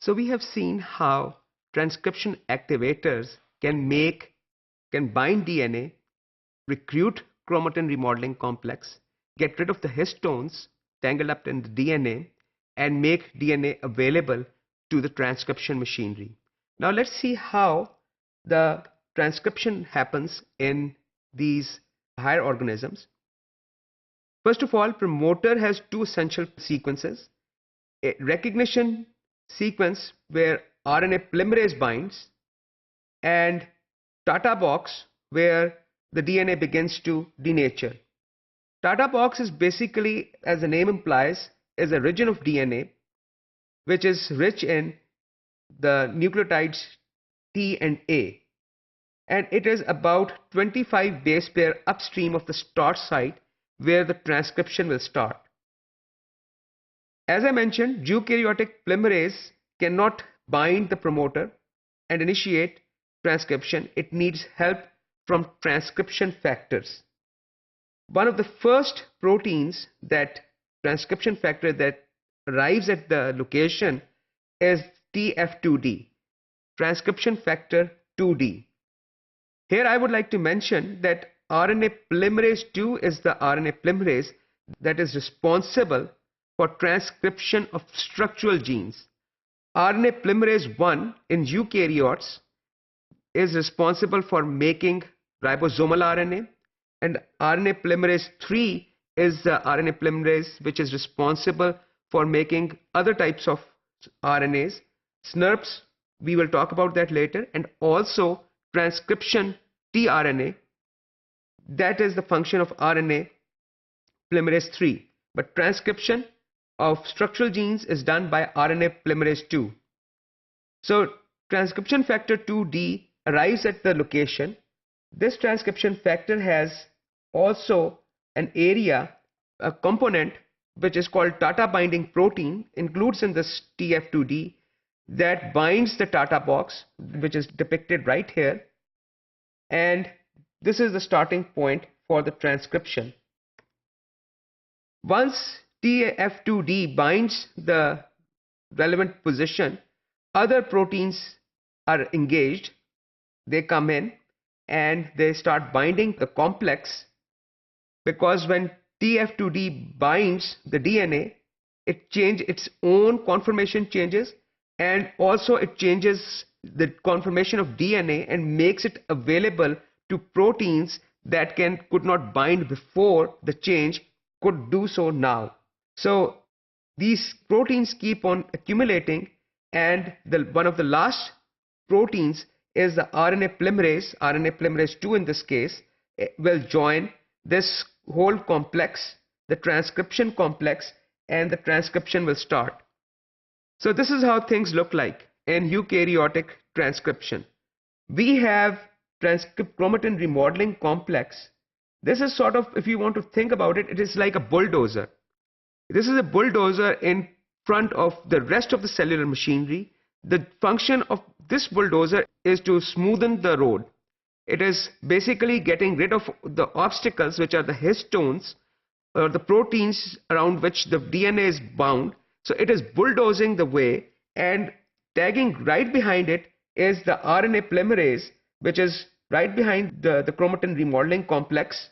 So we have seen how transcription activators can bind DNA, recruit chromatin remodeling complex, get rid of the histones tangled up in the DNA, and make DNA available to the transcription machinery. Now let's see how the transcription happens in these higher organisms. First of all, promoter has two essential sequences: a recognition sequence where RNA polymerase binds, and Tata box where the DNA begins to denature. Tata box is basically, as the name implies, is a region of DNA which is rich in the nucleotides T and A, and it is about 25 base pair upstream of the start site where the transcription will start. As I mentioned, eukaryotic polymerase cannot bind the promoter and initiate transcription. It needs help from transcription factors. One of the first proteins that transcription factor that arrives at the location is TF2D, transcription factor 2D. Here I would like to mention that RNA polymerase 2 is the RNA polymerase that is responsible for transcription of structural genes. RNA polymerase 1 in eukaryotes is responsible for making ribosomal RNA, and RNA polymerase 3 is the RNA polymerase which is responsible for making other types of RNAs, SNRPs, we will talk about that later, and also transcription tRNA. That is the function of RNA polymerase 3, but transcription of structural genes is done by RNA polymerase 2. So transcription factor 2D arrives at the location. This transcription factor has also an area, a component which is called Tata binding protein, includes in this TF2D, that binds the Tata box, which is depicted right here, and this is the starting point for the transcription. Once TF2D binds the relevant position, other proteins are engaged. They come in and they start binding the complex, because when TF2D binds the DNA, it changes its own conformation changes, and also it changes the conformation of DNA and makes it available to proteins that could not bind before the change could do so now. So these proteins keep on accumulating, and one of the last proteins is the RNA polymerase 2 in this case, will join this whole complex, the transcription complex, and the transcription will start. So this is how things look like in eukaryotic transcription. We have chromatin remodeling complex. This is sort of, if you want to think about it, it is like a bulldozer. This is a bulldozer in front of the rest of the cellular machinery. The function of this bulldozer is to smoothen the road. It is basically getting rid of the obstacles, which are the histones or the proteins around which the DNA is bound. So it is bulldozing the way, and tagging right behind it is the RNA polymerase, which is right behind the chromatin remodeling complex,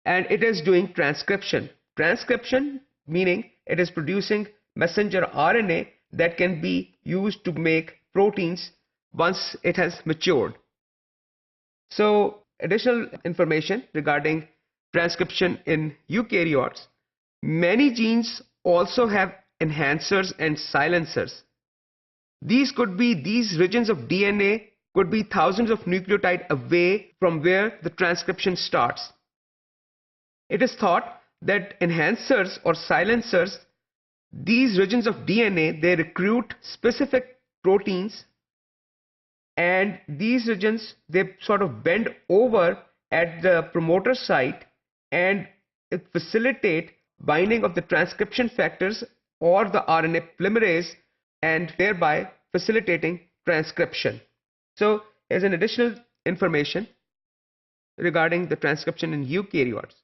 and it is doing transcription. Transcription meaning it is producing messenger RNA that can be used to make proteins once it has matured. So additional information regarding transcription in eukaryotes: many genes also have enhancers and silencers. These regions of DNA could be thousands of nucleotides away from where the transcription starts. It is thought that enhancers or silencers, these regions of DNA, they recruit specific proteins, and these regions, they sort of bend over at the promoter site and facilitate binding of the transcription factors or the RNA polymerase, and thereby facilitating transcription. So here's an additional information regarding the transcription in eukaryotes.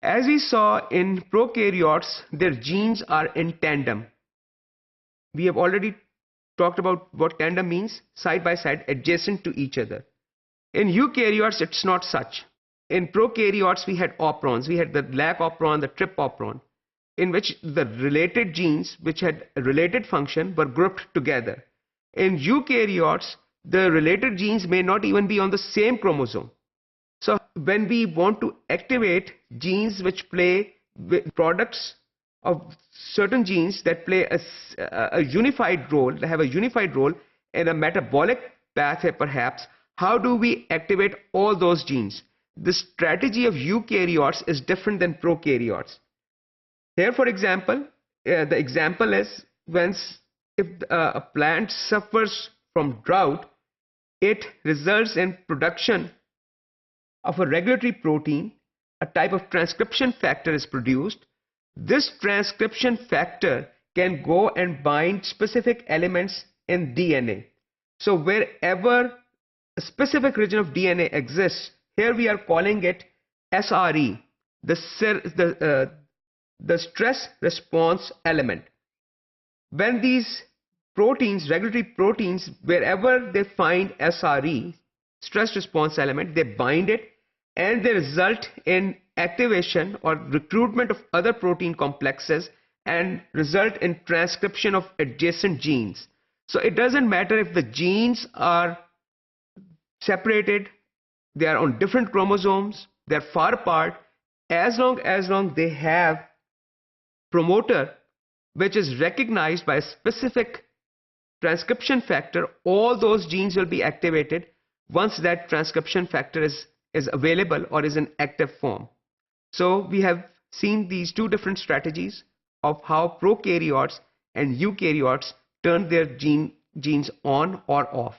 As we saw in prokaryotes, their genes are in tandem. We have already talked about what tandem means, side by side, adjacent to each other. In eukaryotes, it's not such. In prokaryotes, we had operons. We had the lac operon, the trip operon, in which the related genes, which had a related function, were grouped together. In eukaryotes, the related genes may not even be on the same chromosome. So when we want to activate genes which play with products of certain genes that play a unified role, they have a unified role in a metabolic pathway perhaps, how do we activate all those genes? The strategy of eukaryotes is different than prokaryotes. Here, for example, the example is if a plant suffers from drought, it results in production of a regulatory protein, a type of transcription factor is produced. This transcription factor can go and bind specific elements in DNA. So wherever a specific region of DNA exists, here we are calling it SRE, the stress response element. When these proteins, regulatory proteins, wherever they find SRE, stress response element, they bind it and they result in activation or recruitment of other protein complexes and result in transcription of adjacent genes. So it doesn't matter if the genes are separated, they are on different chromosomes, they are far apart, as long they have promoter which is recognized by a specific transcription factor, all those genes will be activated once that transcription factor is available or is in active form. So we have seen these two different strategies of how prokaryotes and eukaryotes turn their genes on or off.